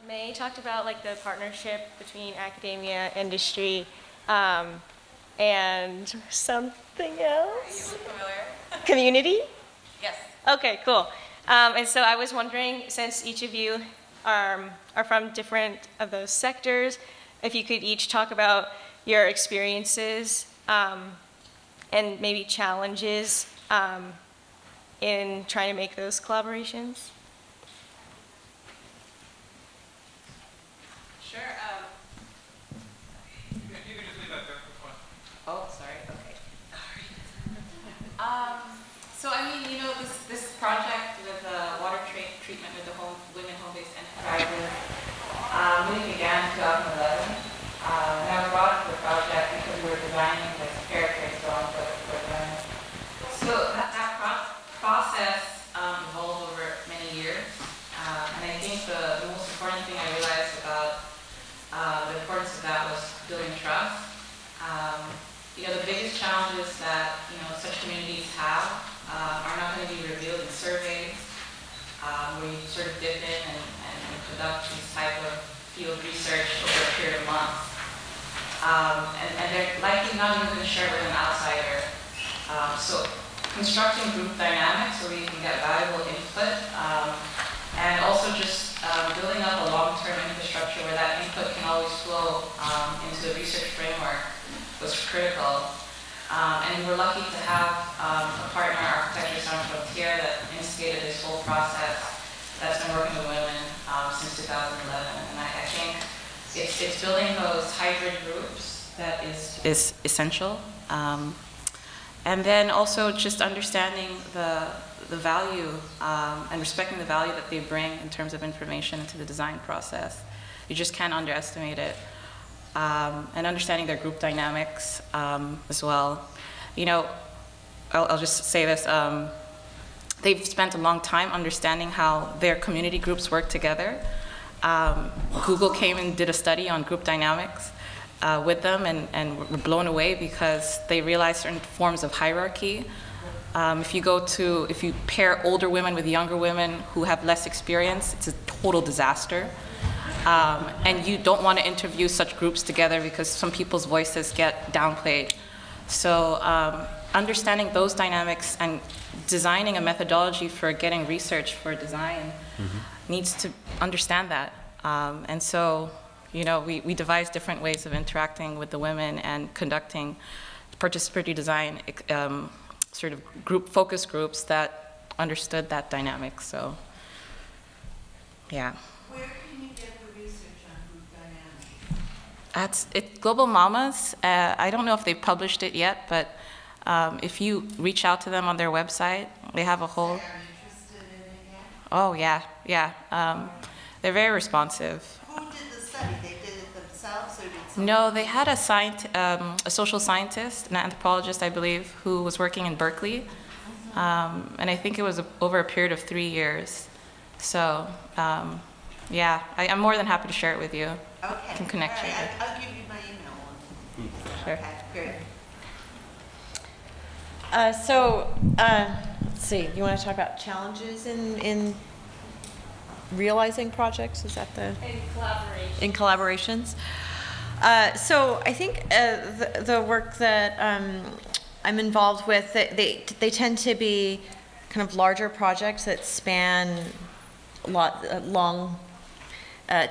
May talked about like the partnership between academia, industry, and something else. Are you familiar? Community? Yes. Okay, cool. And so I was wondering, since each of you are from different of those sectors, if you could each talk about your experiences and maybe challenges in trying to make those collaborations. Sure. You can just leave that there for fun. Oh, sorry. Okay. So I mean, you know, this project with water treatment with the women home-based enterprises really began in 2011. And I was brought into the project because we were designing this paraphrase drawing for them. So that process evolved over many years. And I think the most important thing I realized about the importance of that was building trust. You know, the biggest challenges that, you know, such communities have are not going to be revealed in surveys, where you sort of dip in and conduct these type of field research over a period of months. And they're likely not even going to share with an outsider. So constructing group dynamics where you can get valuable input, and also just building up a long-term infrastructure where that input can always flow into the research framework was critical. And we're lucky to have a partner, Architecture Sans Frontières, that instigated this whole process that's been working with women since 2011. And I think it's building those hybrid groups that is essential. And then also just understanding the value and respecting the value that they bring in terms of information into the design process. You just can't underestimate it. And understanding their group dynamics as well. You know, I'll just say this. They've spent a long time understanding how their community groups work together. Google came and did a study on group dynamics with them and were blown away because they realized certain forms of hierarchy. If you pair older women with younger women who have less experience, it's a total disaster. And you don't want to interview such groups together because some people's voices get downplayed. So understanding those dynamics and designing a methodology for getting research for design needs to understand that. And so, you know, we devised different ways of interacting with the women and conducting participatory design sort of focus groups that understood that dynamic. So, yeah. It's Global Mamas. I don't know if they've published it yet, but if you reach out to them on their website, they have a whole... Oh, yeah, yeah. They're very responsive. Who did the study? They did it themselves, or did someone? No, they had a social scientist, an anthropologist, I believe, who was working in Berkeley. And I think it was over a period of 3 years. So, yeah, I'm more than happy to share it with you. Okay. I can connect you. I'll give you my email. Sure. Okay, great. Let's see. You want to talk about challenges in realizing projects? Is that the in collaborations? So I think the work that I'm involved with, they tend to be kind of larger projects that span long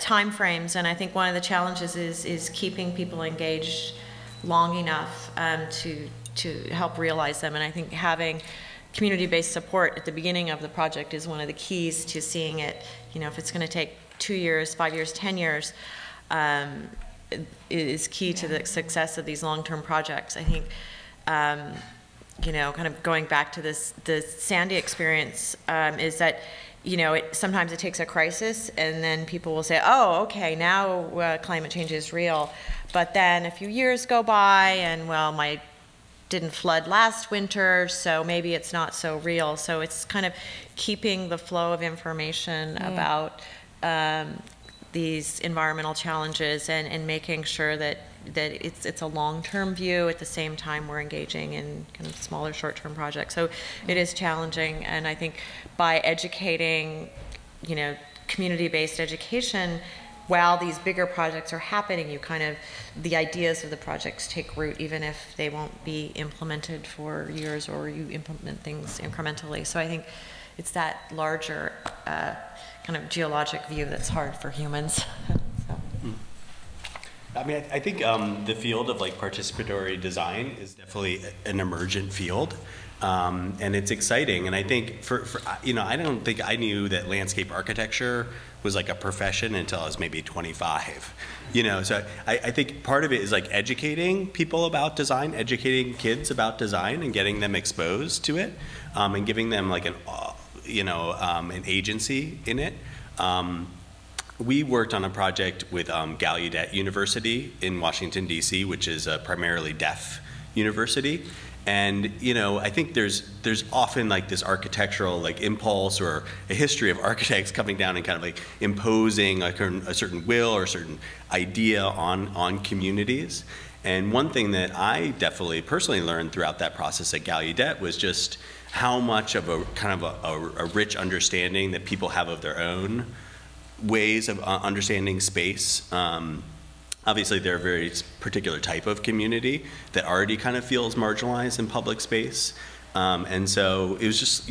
time frames, and I think one of the challenges is keeping people engaged long enough to help realize them. And I think having community-based support at the beginning of the project is one of the keys to seeing it. You know, if it's going to take 2 years, 5 years, 10 years, is key to the success of these long-term projects. I think, you know, kind of going back to the Sandy experience, is that, you know, sometimes it takes a crisis and then people will say, oh, okay, now climate change is real. But then a few years go by and, well, didn't flood last winter, so maybe it's not so real. So it's kind of keeping the flow of information about these environmental challenges and making sure that it's a long-term view. At the same time, we're engaging in kind of smaller short-term projects. So it is challenging, and I think by educating, you know, community-based education while these bigger projects are happening, the ideas of the projects take root, even if they won't be implemented for years, or you implement things incrementally. So I think it's that larger kind of geologic view that's hard for humans. So. I mean, I think the field of like participatory design is definitely an emergent field. And it's exciting, and I think I don't think I knew that landscape architecture was like a profession until I was maybe 25, so I think part of it is like educating people about design, educating kids about design, and getting them exposed to it, and giving them like an agency in it. We worked on a project with Gallaudet University in Washington, D.C., which is a primarily deaf university. And I think there's often like this architectural like impulse, or a history of architects coming down and kind of like imposing like a certain will or a certain idea on communities. And one thing that I definitely personally learned throughout that process at Gallaudet was just how much of a kind of a rich understanding that people have of their own ways of understanding space. Obviously, they're a very particular type of community that already kind of feels marginalized in public space. And so it was just,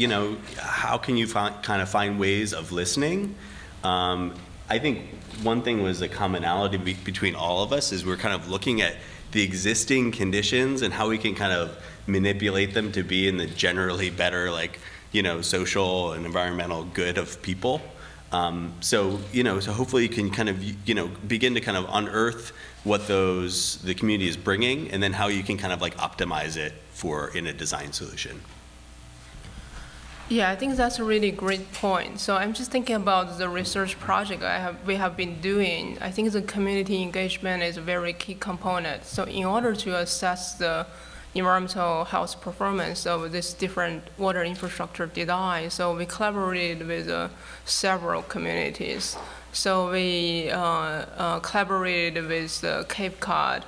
how can you kind of find ways of listening? I think one thing was a commonality between all of us is we're kind of looking at the existing conditions and how we can kind of manipulate them to be in the generally better, like, social and environmental good of people. So hopefully you can kind of, begin to kind of unearth what the community is bringing, and then how you can kind of like optimize it in a design solution. Yeah, I think that's a really great point. So I'm just thinking about the research project we have been doing. I think the community engagement is a very key component. So in order to assess the environmental health performance of this different water infrastructure design, so we collaborated with several communities. So we collaborated with the Cape Cod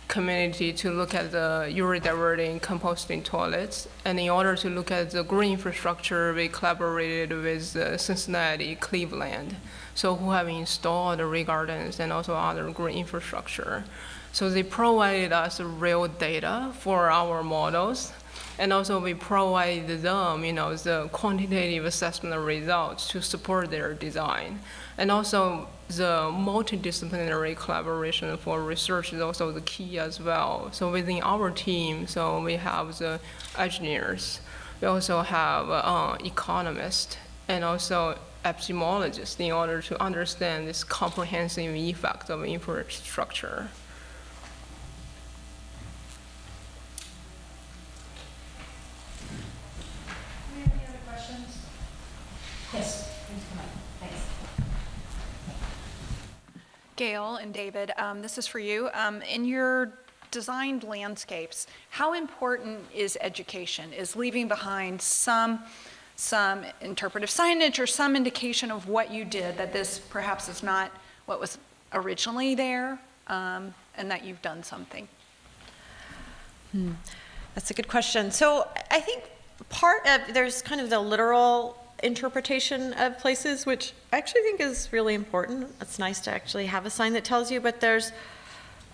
community to look at the uri-diverting composting toilets. And in order to look at the green infrastructure, we collaborated with Cincinnati, Cleveland, so who have installed the gardens and also other green infrastructure. So they provided us real data for our models, and also we provided them, the quantitative assessment results to support their design. And also the multidisciplinary collaboration for research is also the key as well. So within our team, so we have the engineers, we also have economists, and also epidemiologists in order to understand this comprehensive effect of infrastructure. Yes, please come on. Thanks. Gail and David, this is for you. In your designed landscapes, how important is education? Is leaving behind some interpretive signage or some indication of what you did, that this perhaps is not what was originally there, and that you've done something? That's a good question. So I think there's kind of the literal interpretation of places, which I actually think is really important. It's nice to actually have a sign that tells you, but there's,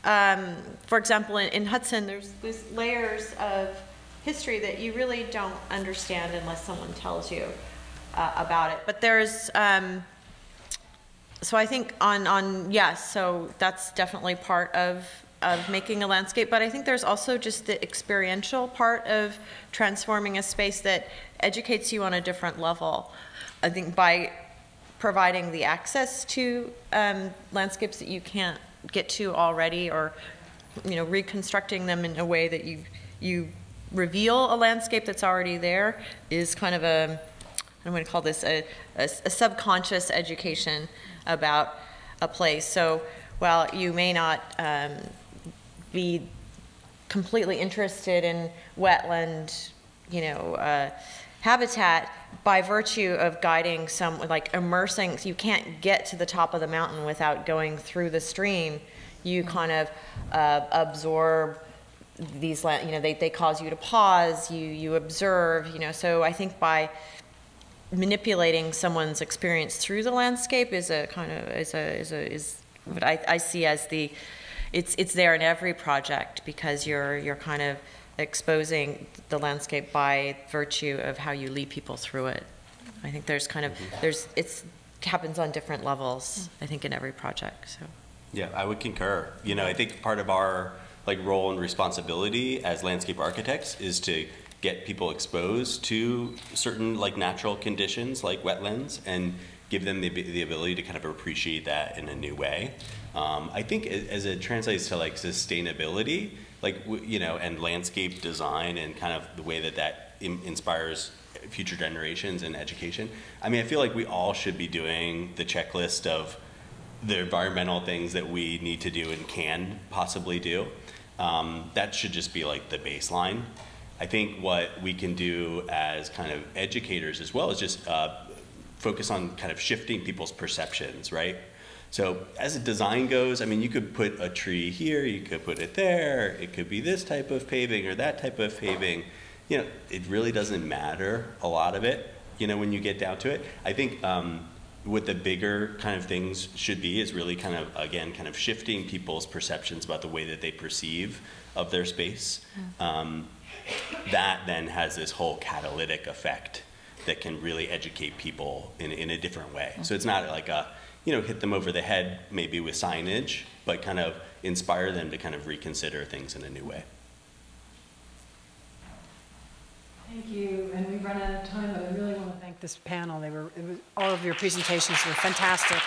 for example, in Hudson, there's these layers of history that you really don't understand unless someone tells you about it. But there's, so I think yes, so that's definitely part of making a landscape, but I think there's also just the experiential part of transforming a space that educates you on a different level. I think by providing the access to landscapes that you can't get to already, or reconstructing them in a way that you reveal a landscape that's already there, is kind of I'm going to call this a subconscious education about a place. So while you may not be completely interested in wetland, habitat, by virtue of guiding immersing, so you can't get to the top of the mountain without going through the stream, you kind of absorb these, they cause you to pause, you observe, so I think by manipulating someone's experience through the landscape is what I see as it's there in every project, because you're kind of exposing the landscape by virtue of how you lead people through it. I think there's kind of, it happens on different levels, I think, in every project, so. Yeah, I would concur. You know, I think part of our role and responsibility as landscape architects is to get people exposed to certain natural conditions like wetlands and give them the ability to kind of appreciate that in a new way. I think as it translates to sustainability, you know, and landscape design and kind of the way that inspires future generations and education. I mean, I feel like we all should be doing the checklist of the environmental things that we need to do and can possibly do. That should just be the baseline. I think what we can do as kind of educators as well is just focus on kind of shifting people's perceptions, right? So as a design goes, I mean, you could put a tree here, you could put it there, it could be this type of paving or that type of paving. You know, it really doesn't matter, a lot of it, you know, when you get down to it. I think what the bigger kind of things should be is really kind of, again, kind of shifting people's perceptions about the way that they perceive of their space. That then has this whole catalytic effect that can really educate people in a different way. So it's not like a, you know, hit them over the head maybe with signage, but kind of inspire them to kind of reconsider things in a new way. Thank you, and we've run out of time, but I really want to thank this panel. All of your presentations were fantastic.